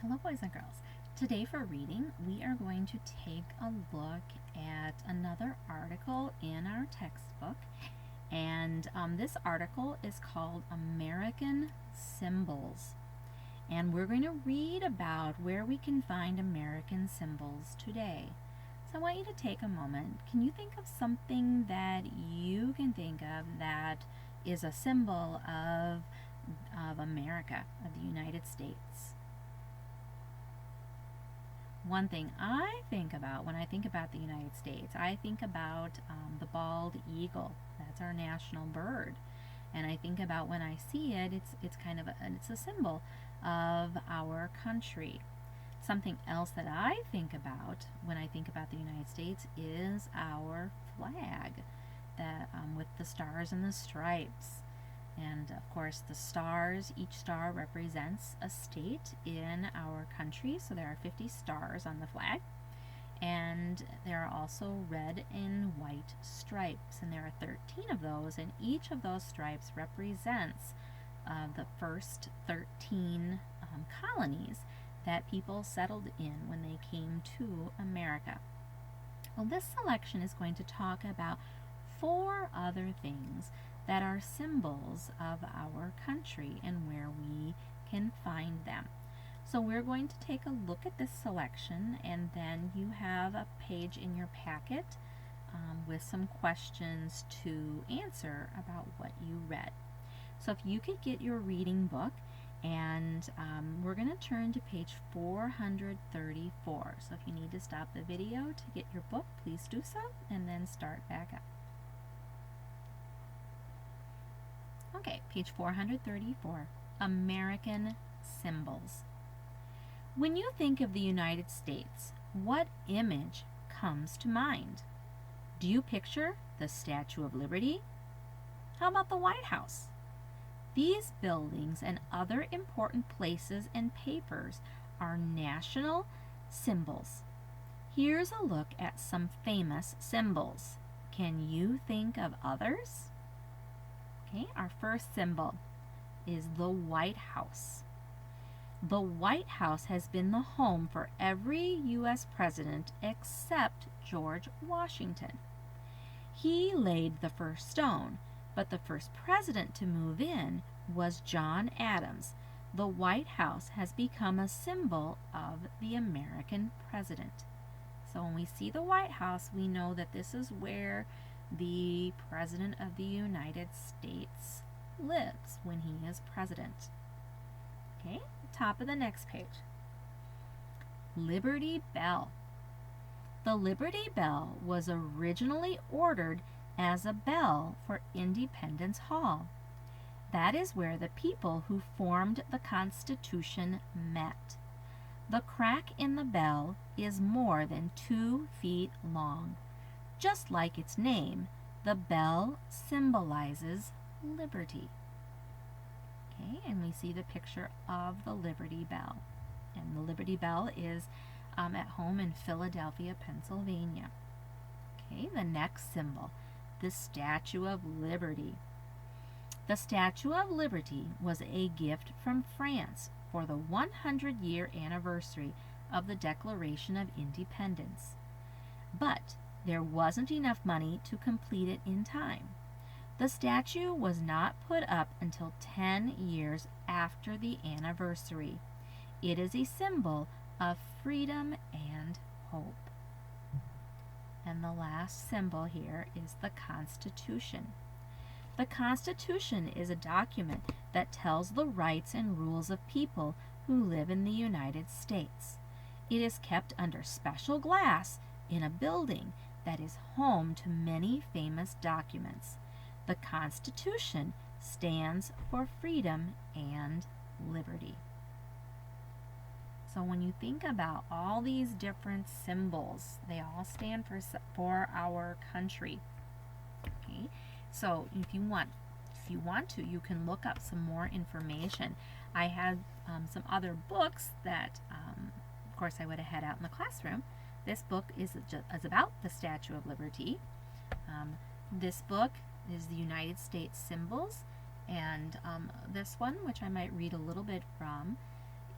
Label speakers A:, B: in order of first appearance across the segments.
A: Hello, boys and girls. Today for reading, we are going to take a look at another article in our textbook. And this article is called American Symbols. And we're going to read about where we can find American symbols today. So I want you to take a moment. Can you think of something that you can think of that is a symbol of America, of the United States? One thing I think about when I think about the United States, I think about the bald eagle. That's our national bird. And I think about when I see it, it's kind of it's a symbol of our country. Something else that I think about when I think about the United States is our flag, that with the stars and the stripes. And of course, the stars, each star represents a state in our country. So there are 50 stars on the flag. And there are also red and white stripes. And there are 13 of those. And each of those stripes represents the first 13 colonies that people settled in when they came to America. Well, this selection is going to talk about 4 other things that are symbols of our country and where we can find them. So we're going to take a look at this selection, and then you have a page in your packet with some questions to answer about what you read. So if you could get your reading book, and we're going to turn to page 434. So if you need to stop the video to get your book, please do so, and then start back up. Okay, page 434, American Symbols. When you think of the United States, what image comes to mind? Do you picture the Statue of Liberty? How about the White House? These buildings and other important places and papers are national symbols. Here's a look at some famous symbols. Can you think of others? Okay, our first symbol is the White House. The White House has been the home for every U.S. president except George Washington. He laid the first stone, but the first president to move in was John Adams. The White House has become a symbol of the American president. So when we see the White House, we know that this is where the President of the United States lives when he is president. Okay, top of the next page. Liberty Bell. The Liberty Bell was originally ordered as a bell for Independence Hall. That is where the people who formed the Constitution met. The crack in the bell is more than 2 feet long. Just like its name, the bell symbolizes liberty. Okay, and we see the picture of the Liberty Bell. And the Liberty Bell is at home in Philadelphia, Pennsylvania. Okay, the next symbol, the Statue of Liberty. The Statue of Liberty was a gift from France for the 100-year anniversary of the Declaration of Independence. But there wasn't enough money to complete it in time. The statue was not put up until 10 years after the anniversary. It is a symbol of freedom and hope. And the last symbol here is the Constitution. The Constitution is a document that tells the rights and rules of people who live in the United States. It is kept under special glass in a building that is home to many famous documents. The Constitution stands for freedom and liberty. So when you think about all these different symbols, they all stand for our country. Okay? So if you want to, you can look up some more information. I have some other books that, of course, I would have had out in the classroom. This book is about the Statue of Liberty. This book is the United States Symbols, and this one, which I might read a little bit from,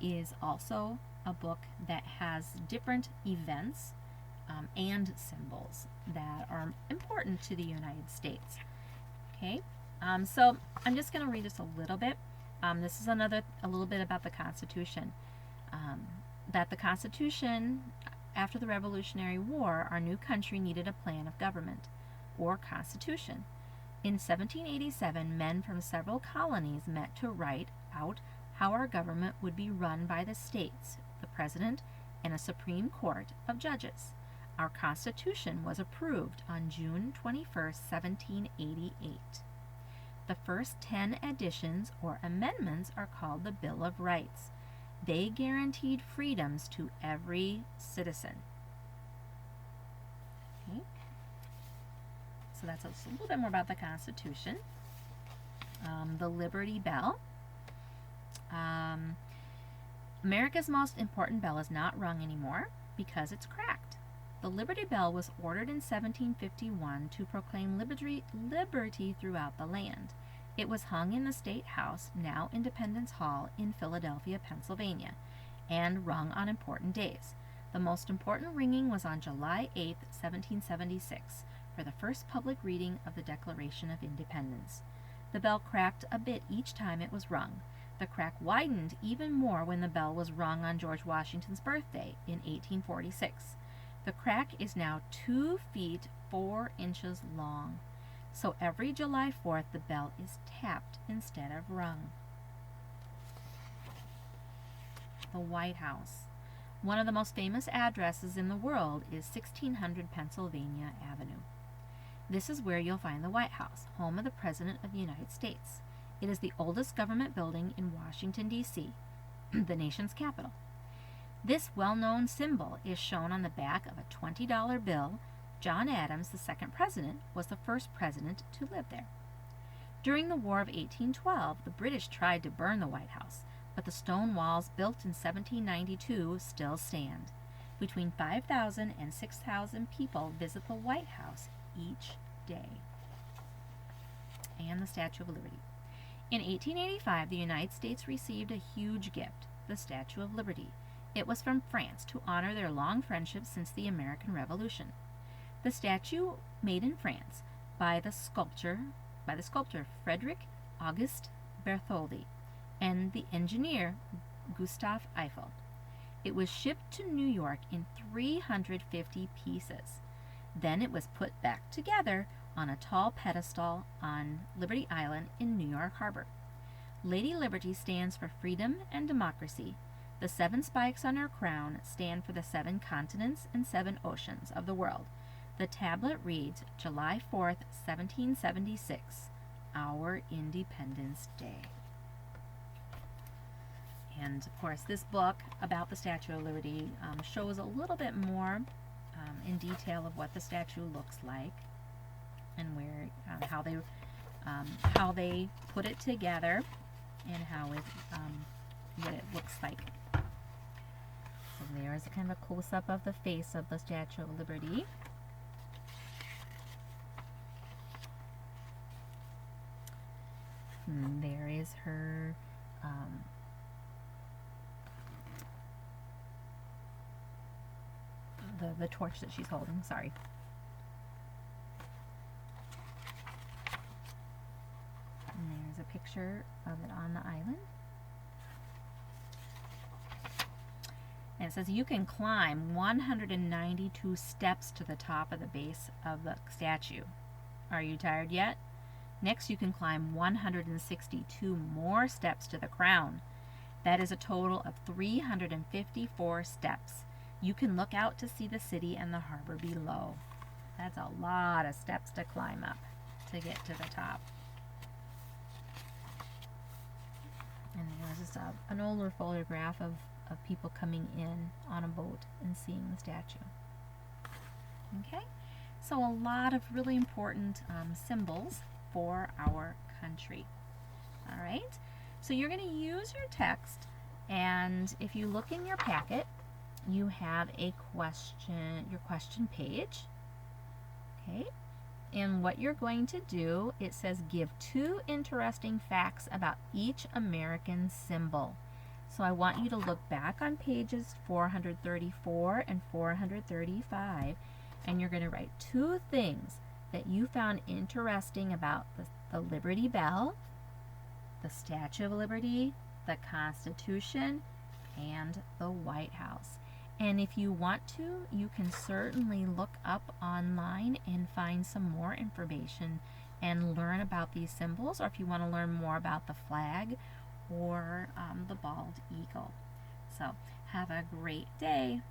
A: is also a book that has different events and symbols that are important to the United States. Okay, so I'm just going to read just a little bit. This is a little bit about the Constitution. That the Constitution, after the Revolutionary War, our new country needed a plan of government, or constitution. In 1787, men from several colonies met to write out how our government would be run by the states, the president, and a Supreme Court of judges. Our Constitution was approved on June 21, 1788. The first 10 additions or amendments are called the Bill of Rights. They guaranteed freedoms to every citizen. Okay. So that's a little bit more about the Constitution. The Liberty Bell. America's most important bell is not rung anymore because it's cracked. The Liberty Bell was ordered in 1751 to proclaim liberty throughout the land. It was hung in the State House, now Independence Hall, in Philadelphia, Pennsylvania, and rung on important days. The most important ringing was on July 8, 1776, for the first public reading of the Declaration of Independence. The bell cracked a bit each time it was rung. The crack widened even more when the bell was rung on George Washington's birthday in 1846. The crack is now 2 feet 4 inches long. So every July 4th, the bell is tapped instead of rung. The White House. One of the most famous addresses in the world is 1600 Pennsylvania Avenue. This is where you'll find the White House, home of the President of the United States. It is the oldest government building in Washington, D.C., the nation's capital. This well-known symbol is shown on the back of a $20 bill. John Adams, the second president, was the first president to live there. During the War of 1812, the British tried to burn the White House, but the stone walls built in 1792 still stand. Between 5,000 and 6,000 people visit the White House each day. And the Statue of Liberty. In 1885, the United States received a huge gift, the Statue of Liberty. It was from France to honor their long friendship since the American Revolution. The statue, made in France by the sculptor Frederick Auguste Bertholdi and the engineer Gustave Eiffel. It was shipped to New York in 350 pieces. Then it was put back together on a tall pedestal on Liberty Island in New York Harbor. Lady Liberty stands for freedom and democracy. The 7 spikes on her crown stand for the 7 continents and 7 oceans of the world. The tablet reads July 4th, 1776, our Independence Day. And of course, this book about the Statue of Liberty shows a little bit more in detail of what the statue looks like and where how they put it together and how it what it looks like. So there is a kind of a close-up of the face of the Statue of Liberty. And there is her the torch that she's holding, sorry. And there's a picture of it on the island. And it says you can climb 192 steps to the top of the base of the statue. Are you tired yet? Next, you can climb 162 more steps to the crown. That is a total of 354 steps. You can look out to see the city and the harbor below. That's a lot of steps to climb up to get to the top. And there's just an older photograph of people coming in on a boat and seeing the statue. Okay, so a lot of really important symbols for our country. All right, so you're going to use your text, and if you look in your packet, you have a question, your question page. Okay, and what you're going to do, it says give 2 interesting facts about each American symbol. So I want you to look back on pages 434 and 435, and you're going to write 2 things that you found interesting about the Liberty Bell, the Statue of Liberty, the Constitution, and the White House. And if you want to, you can certainly look up online and find some more information and learn about these symbols, or if you want to learn more about the flag or the bald eagle. So have a great day.